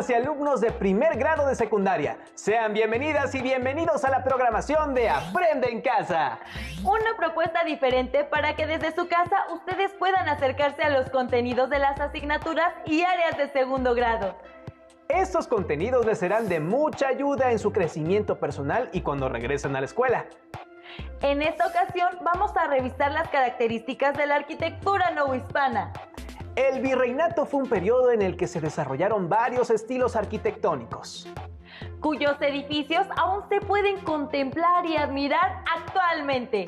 y alumnos de primer grado de secundaria. Sean bienvenidas y bienvenidos a la programación de Aprende en Casa. Una propuesta diferente para que desde su casa ustedes puedan acercarse a los contenidos de las asignaturas y áreas de segundo grado. Estos contenidos les serán de mucha ayuda en su crecimiento personal y cuando regresen a la escuela. En esta ocasión vamos a revisar las características de la arquitectura novohispana. El virreinato fue un periodo en el que se desarrollaron varios estilos arquitectónicos, cuyos edificios aún se pueden contemplar y admirar actualmente.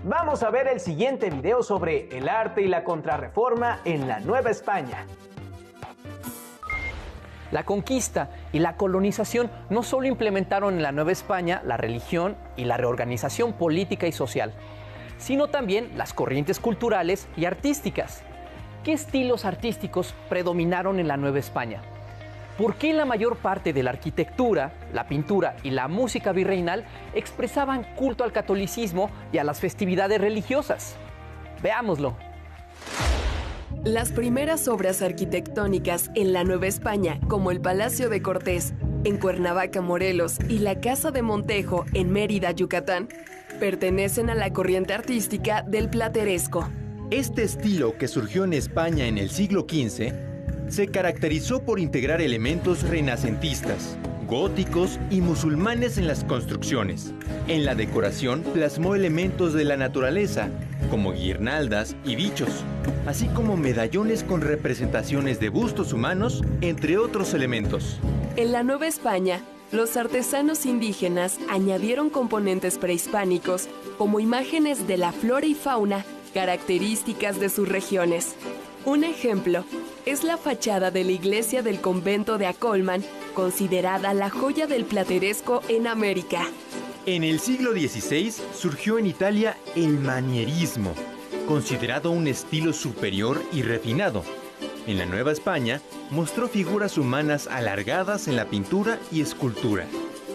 Vamos a ver el siguiente video sobre el arte y la contrarreforma en la Nueva España. La conquista y la colonización no solo implementaron en la Nueva España la religión y la reorganización política y social, sino también las corrientes culturales y artísticas. ¿Qué estilos artísticos predominaron en la Nueva España? ¿Por qué la mayor parte de la arquitectura, la pintura y la música virreinal expresaban culto al catolicismo y a las festividades religiosas? Veámoslo. Las primeras obras arquitectónicas en la Nueva España, como el Palacio de Cortés, en Cuernavaca, Morelos, y la Casa de Montejo, en Mérida, Yucatán, pertenecen a la corriente artística del plateresco. Este estilo, que surgió en España en el siglo XV, se caracterizó por integrar elementos renacentistas, góticos y musulmanes en las construcciones. En la decoración plasmó elementos de la naturaleza, como guirnaldas y bichos, así como medallones con representaciones de bustos humanos, entre otros elementos. En la Nueva España, los artesanos indígenas añadieron componentes prehispánicos, como imágenes de la flora y fauna características de sus regiones. Un ejemplo es la fachada de la iglesia del convento de Acolman, considerada la joya del plateresco en América. En el siglo XVI surgió en Italia el manierismo, considerado un estilo superior y refinado. En la Nueva España mostró figuras humanas alargadas en la pintura y escultura.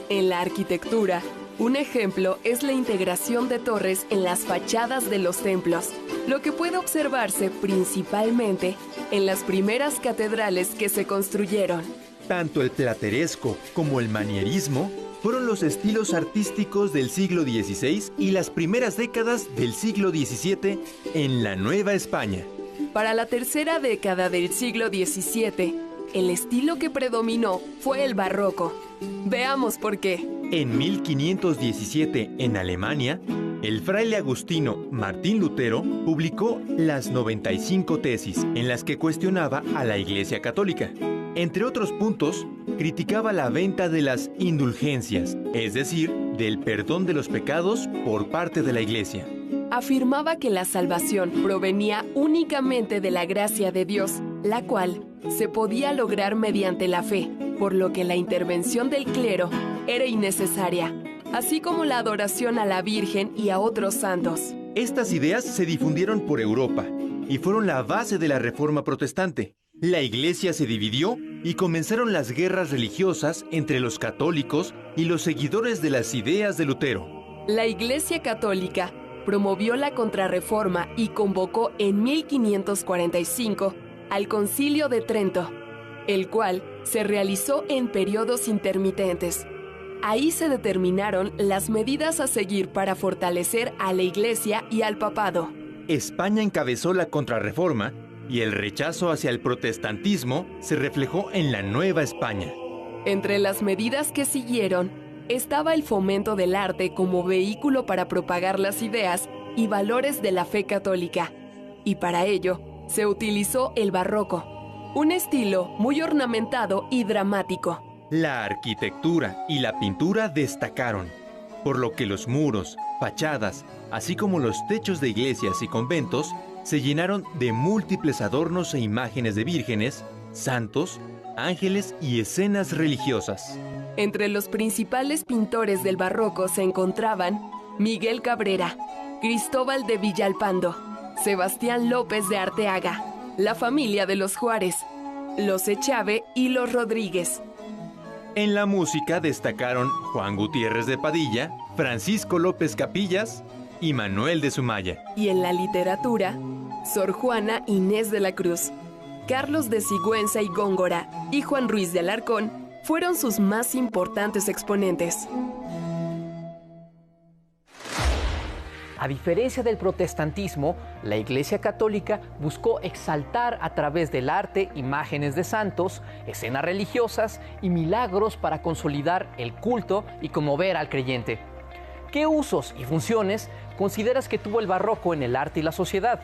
En la arquitectura, un ejemplo es la integración de torres en las fachadas de los templos, lo que puede observarse principalmente en las primeras catedrales que se construyeron. Tanto el plateresco como el manierismo fueron los estilos artísticos del siglo XVI y las primeras décadas del siglo XVII en la Nueva España. Para la tercera década del siglo XVII, el estilo que predominó fue el barroco. Veamos por qué. En 1517, en Alemania, el fraile agustino Martín Lutero publicó las 95 tesis, en las que cuestionaba a la Iglesia Católica. Entre otros puntos, criticaba la venta de las indulgencias, es decir, del perdón de los pecados por parte de la Iglesia. Afirmaba que la salvación provenía únicamente de la gracia de Dios, la cual se podía lograr mediante la fe, por lo que la intervención del clero era innecesaria, así como la adoración a la Virgen y a otros santos. Estas ideas se difundieron por Europa y fueron la base de la Reforma Protestante. La Iglesia se dividió y comenzaron las guerras religiosas entre los católicos y los seguidores de las ideas de Lutero. La Iglesia Católica promovió la Contrarreforma y convocó en 1545 al Concilio de Trento, el cual se realizó en periodos intermitentes. Ahí se determinaron las medidas a seguir para fortalecer a la Iglesia y al papado. España encabezó la Contrarreforma y el rechazo hacia el protestantismo se reflejó en la Nueva España. Entre las medidas que siguieron estaba el fomento del arte como vehículo para propagar las ideas y valores de la fe católica, y para ello se utilizó el barroco, un estilo muy ornamentado y dramático. La arquitectura y la pintura destacaron, por lo que los muros, fachadas, así como los techos de iglesias y conventos se llenaron de múltiples adornos e imágenes de vírgenes, santos, ángeles y escenas religiosas. Entre los principales pintores del barroco se encontraban Miguel Cabrera, Cristóbal de Villalpando, Sebastián López de Arteaga, la familia de los Juárez, los Echave y los Rodríguez. En la música destacaron Juan Gutiérrez de Padilla, Francisco López Capillas y Manuel de Sumaya. Y en la literatura, Sor Juana Inés de la Cruz, Carlos de Sigüenza y Góngora y Juan Ruiz de Alarcón fueron sus más importantes exponentes. A diferencia del protestantismo, la Iglesia Católica buscó exaltar a través del arte imágenes de santos, escenas religiosas y milagros para consolidar el culto y conmover al creyente. ¿Qué usos y funciones consideras que tuvo el barroco en el arte y la sociedad?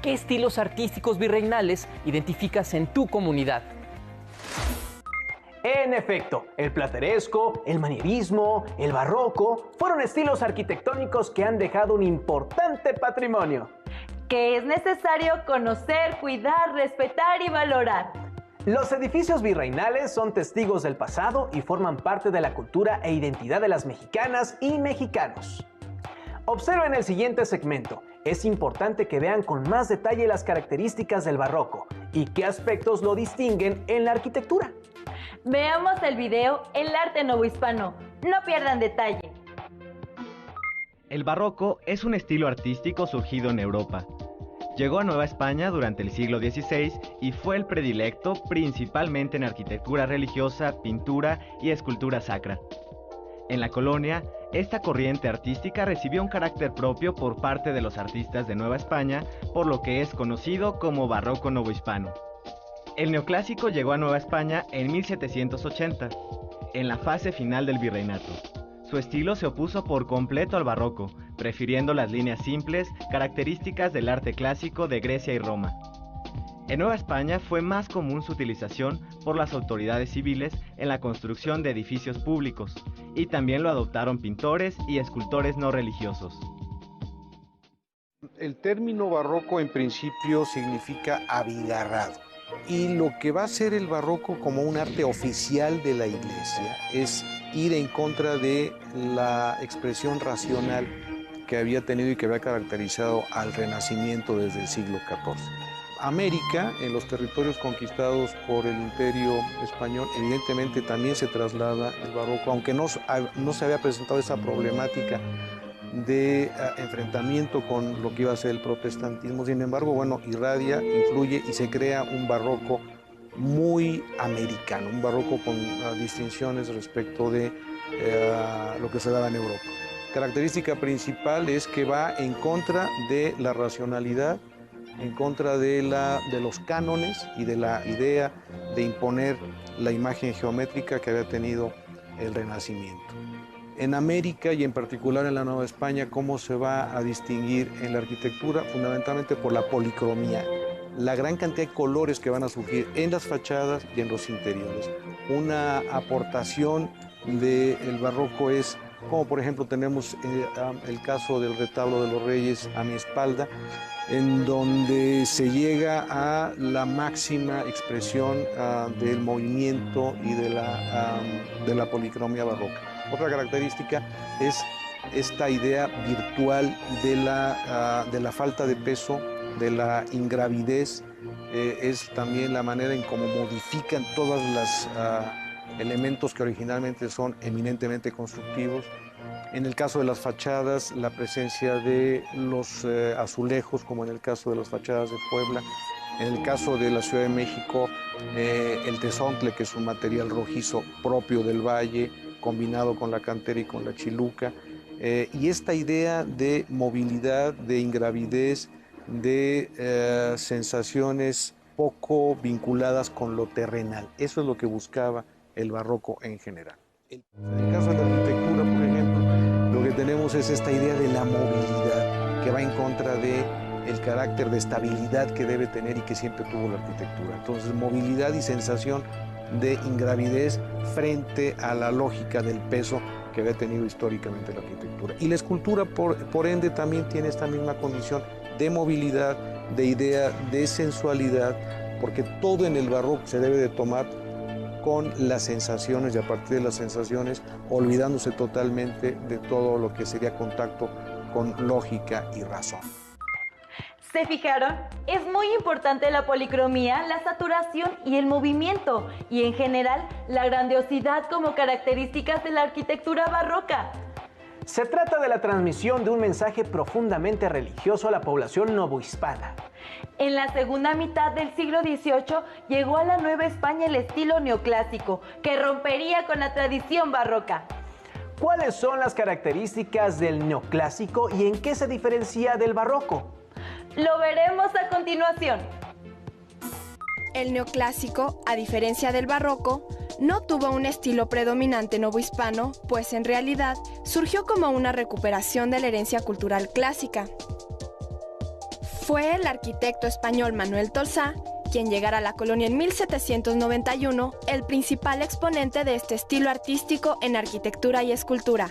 ¿Qué estilos artísticos virreinales identificas en tu comunidad? En efecto, el plateresco, el manierismo, el barroco fueron estilos arquitectónicos que han dejado un importante patrimonio, que es necesario conocer, cuidar, respetar y valorar. Los edificios virreinales son testigos del pasado y forman parte de la cultura e identidad de las mexicanas y mexicanos. Observen el siguiente segmento. Es importante que vean con más detalle las características del barroco y qué aspectos lo distinguen en la arquitectura. Veamos el video El arte novohispano. No pierdan detalle. El barroco es un estilo artístico surgido en Europa. Llegó a Nueva España durante el siglo XVI y fue el predilecto principalmente en arquitectura religiosa, pintura y escultura sacra. En la colonia, esta corriente artística recibió un carácter propio por parte de los artistas de Nueva España, por lo que es conocido como barroco novohispano. El neoclásico llegó a Nueva España en 1780, en la fase final del virreinato. Su estilo se opuso por completo al barroco, prefiriendo las líneas simples, características del arte clásico de Grecia y Roma. En Nueva España fue más común su utilización por las autoridades civiles en la construcción de edificios públicos, y también lo adoptaron pintores y escultores no religiosos. El término barroco en principio significa abigarrado. Y lo que va a ser el barroco como un arte oficial de la Iglesia es ir en contra de la expresión racional que había tenido y que había caracterizado al Renacimiento desde el siglo XIV. América, en los territorios conquistados por el Imperio Español, evidentemente también se traslada el barroco, aunque no se había presentado esa problemática de enfrentamiento con lo que iba a ser el protestantismo. Sin embargo, bueno, irradia, influye y se crea un barroco muy americano, un barroco con distinciones respecto de lo que se daba en Europa. Característica principal es que va en contra de la racionalidad, en contra de los cánones y de la idea de imponer la imagen geométrica que había tenido el Renacimiento. En América y en particular en la Nueva España, ¿cómo se va a distinguir en la arquitectura? Fundamentalmente por la policromía, la gran cantidad de colores que van a surgir en las fachadas y en los interiores. Una aportación del barroco es, como por ejemplo tenemos el caso del retablo de los Reyes a mi espalda, en donde se llega a la máxima expresión del movimiento y de la policromía barroca. Otra característica es esta idea virtual de la falta de peso, de la ingravidez, es también la manera en cómo modifican todos los elementos que originalmente son eminentemente constructivos. En el caso de las fachadas, la presencia de los azulejos, como en el caso de las fachadas de Puebla. En el caso de la Ciudad de México, el tezontle, que es un material rojizo propio del valle, combinado con la cantera y con la chiluca. Y esta idea de movilidad, de ingravidez, de sensaciones poco vinculadas con lo terrenal. Eso es lo que buscaba el barroco en general. En el caso de la arquitectura, por ejemplo, lo que tenemos es esta idea de la movilidad, que va en contra del carácter de estabilidad que debe tener y que siempre tuvo la arquitectura. Entonces, movilidad y sensación de ingravidez frente a la lógica del peso que había tenido históricamente la arquitectura. Y la escultura, por ende, también tiene esta misma condición de movilidad, de idea de sensualidad, porque todo en el barroco se debe de tomar con las sensaciones y a partir de las sensaciones olvidándose totalmente de todo lo que sería contacto con lógica y razón. ¿Se fijaron? Es muy importante la policromía, la saturación y el movimiento, y en general la grandiosidad como características de la arquitectura barroca. Se trata de la transmisión de un mensaje profundamente religioso a la población novohispana. En la segunda mitad del siglo XVIII llegó a la Nueva España el estilo neoclásico, que rompería con la tradición barroca. ¿Cuáles son las características del neoclásico y en qué se diferencia del barroco? Lo veremos a continuación. El neoclásico, a diferencia del barroco, no tuvo un estilo predominante novohispano, pues en realidad surgió como una recuperación de la herencia cultural clásica. Fue el arquitecto español Manuel Tolsá, quien llegara a la colonia en 1791, el principal exponente de este estilo artístico en arquitectura y escultura.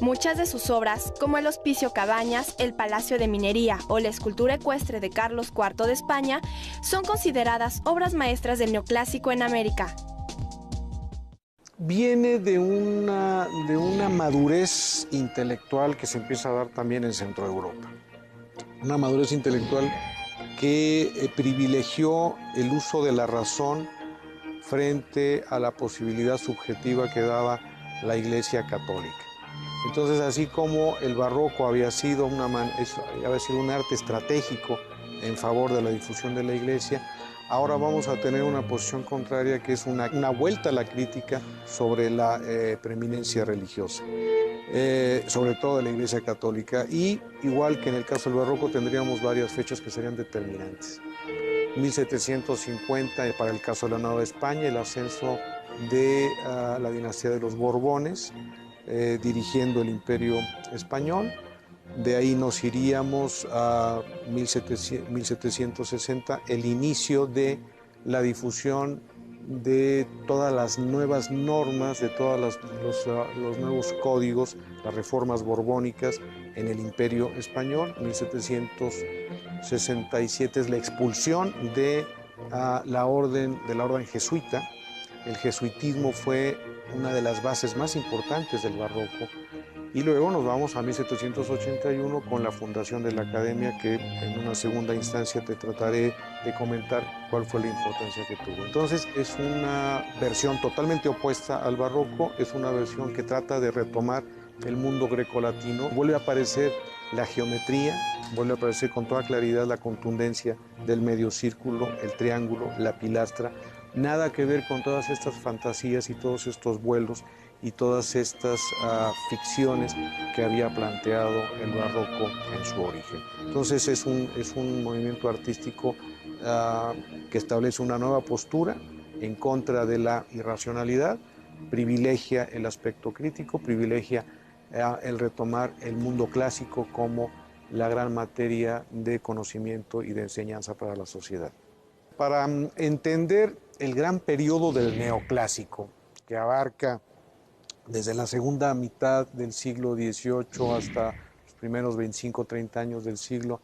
Muchas de sus obras, como el Hospicio Cabañas, el Palacio de Minería o la escultura ecuestre de Carlos IV de España, son consideradas obras maestras del neoclásico en América. Viene de una madurez intelectual que se empieza a dar también en Centro Europa. Una madurez intelectual que privilegió el uso de la razón frente a la posibilidad subjetiva que daba la Iglesia Católica. Entonces, así como el barroco había sido un arte estratégico en favor de la difusión de la Iglesia, ahora vamos a tener una posición contraria que es una vuelta a la crítica sobre la preeminencia religiosa, sobre todo de la Iglesia Católica. Y igual que en el caso del barroco tendríamos varias fechas que serían determinantes. 1750 para el caso de la Nueva España, el ascenso de la dinastía de los Borbones, dirigiendo el Imperio Español. De ahí nos iríamos a 1760, el inicio de la difusión de todas las nuevas normas, de todos los nuevos códigos, las reformas borbónicas en el Imperio Español. 1767 es la expulsión de la orden jesuita. El jesuitismo fue una de las bases más importantes del barroco. Y luego nos vamos a 1781 con la fundación de la Academia, que en una segunda instancia te trataré de comentar cuál fue la importancia que tuvo. Entonces es una versión totalmente opuesta al barroco, es una versión que trata de retomar el mundo grecolatino. Vuelve a aparecer la geometría, vuelve a aparecer con toda claridad la contundencia del medio círculo, el triángulo, la pilastra. Nada que ver con todas estas fantasías y todos estos vuelos y todas estas ficciones que había planteado el barroco en su origen. Entonces es un movimiento artístico que establece una nueva postura en contra de la irracionalidad, privilegia el aspecto crítico, privilegia el retomar el mundo clásico como la gran materia de conocimiento y de enseñanza para la sociedad. Para entender el gran periodo del neoclásico, que abarca desde la segunda mitad del siglo XVIII hasta los primeros 25-30 años del siglo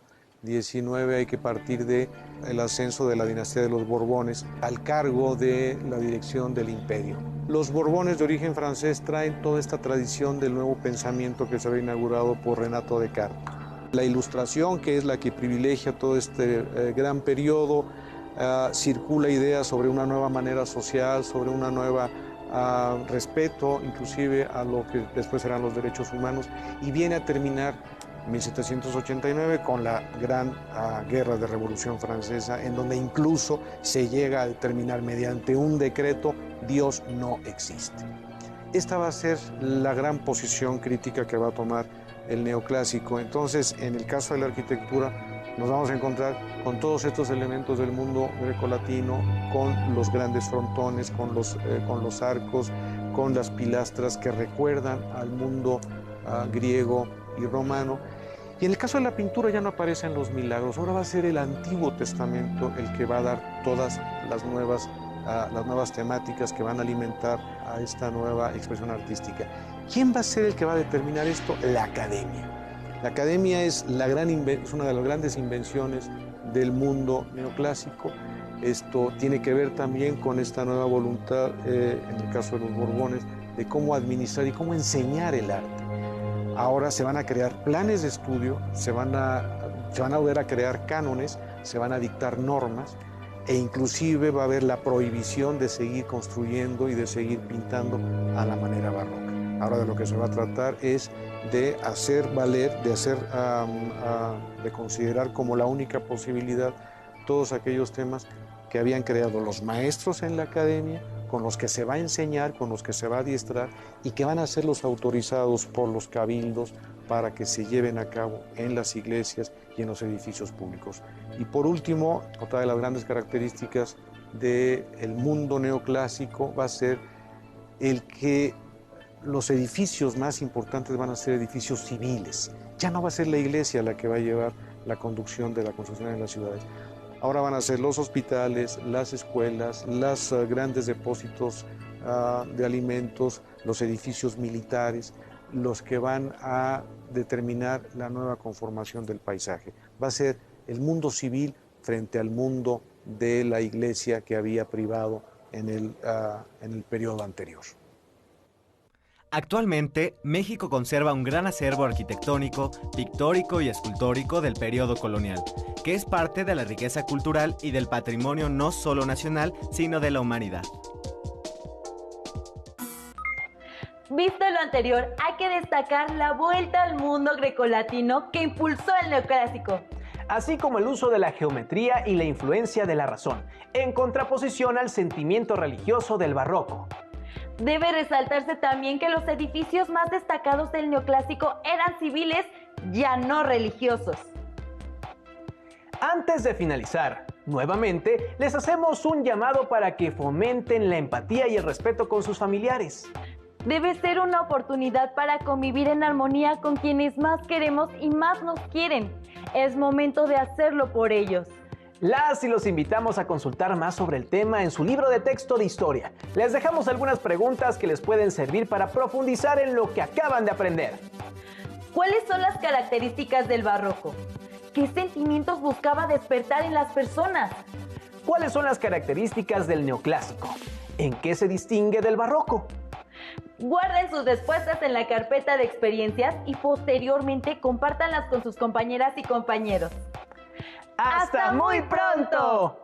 XIX, hay que partir del ascenso de la dinastía de los Borbones al cargo de la dirección del imperio. Los Borbones, de origen francés, traen toda esta tradición del nuevo pensamiento que se había inaugurado por Renato Descartes. La Ilustración, que es la que privilegia todo este gran periodo, circula ideas sobre una nueva manera social, sobre una nueva respeto inclusive a lo que después serán los derechos humanos, y viene a terminar en 1789 con la gran guerra de Revolución Francesa, en donde incluso se llega a determinar mediante un decreto: Dios no existe. Esta va a ser la gran posición crítica que va a tomar el neoclásico. Entonces, en el caso de la arquitectura, nos vamos a encontrar con todos estos elementos del mundo grecolatino, con los grandes frontones, con los arcos, con las pilastras que recuerdan al mundo griego y romano. Y en el caso de la pintura ya no aparecen los milagros, ahora va a ser el Antiguo Testamento el que va a dar todas las nuevas temáticas que van a alimentar a esta nueva expresión artística. ¿Quién va a ser el que va a determinar esto? La Academia. La Academia es una de las grandes invenciones del mundo neoclásico. Esto tiene que ver también con esta nueva voluntad, en el caso de los Borbones, de cómo administrar y cómo enseñar el arte. Ahora se van a crear planes de estudio, se van a volver a crear cánones, se van a dictar normas, e inclusive va a haber la prohibición de seguir construyendo y de seguir pintando a la manera barroca. Ahora de lo que se va a tratar es de hacer valer, de considerar como la única posibilidad todos aquellos temas que habían creado los maestros en la academia, con los que se va a enseñar, con los que se va a adiestrar y que van a ser los autorizados por los cabildos para que se lleven a cabo en las iglesias y en los edificios públicos. Y por último, otra de las grandes características del mundo neoclásico va a ser el que los edificios más importantes van a ser edificios civiles. Ya no va a ser la iglesia la que va a llevar la conducción de la construcción en las ciudades. Ahora van a ser los hospitales, las escuelas, los grandes depósitos de alimentos, los edificios militares, los que van a determinar la nueva conformación del paisaje. Va a ser el mundo civil frente al mundo de la iglesia que había privado en el periodo anterior. Actualmente, México conserva un gran acervo arquitectónico, pictórico y escultórico del periodo colonial, que es parte de la riqueza cultural y del patrimonio no solo nacional, sino de la humanidad. Visto lo anterior, hay que destacar la vuelta al mundo grecolatino que impulsó el neoclásico, así como el uso de la geometría y la influencia de la razón, en contraposición al sentimiento religioso del barroco. Debe resaltarse también que los edificios más destacados del neoclásico eran civiles, ya no religiosos. Antes de finalizar, nuevamente les hacemos un llamado para que fomenten la empatía y el respeto con sus familiares. Debe ser una oportunidad para convivir en armonía con quienes más queremos y más nos quieren. Es momento de hacerlo por ellos. Las y los invitamos a consultar más sobre el tema en su libro de texto de historia. Les dejamos algunas preguntas que les pueden servir para profundizar en lo que acaban de aprender. ¿Cuáles son las características del barroco? ¿Qué sentimientos buscaba despertar en las personas? ¿Cuáles son las características del neoclásico? ¿En qué se distingue del barroco? Guarden sus respuestas en la carpeta de experiencias y posteriormente compártanlas con sus compañeras y compañeros. ¡Hasta muy pronto!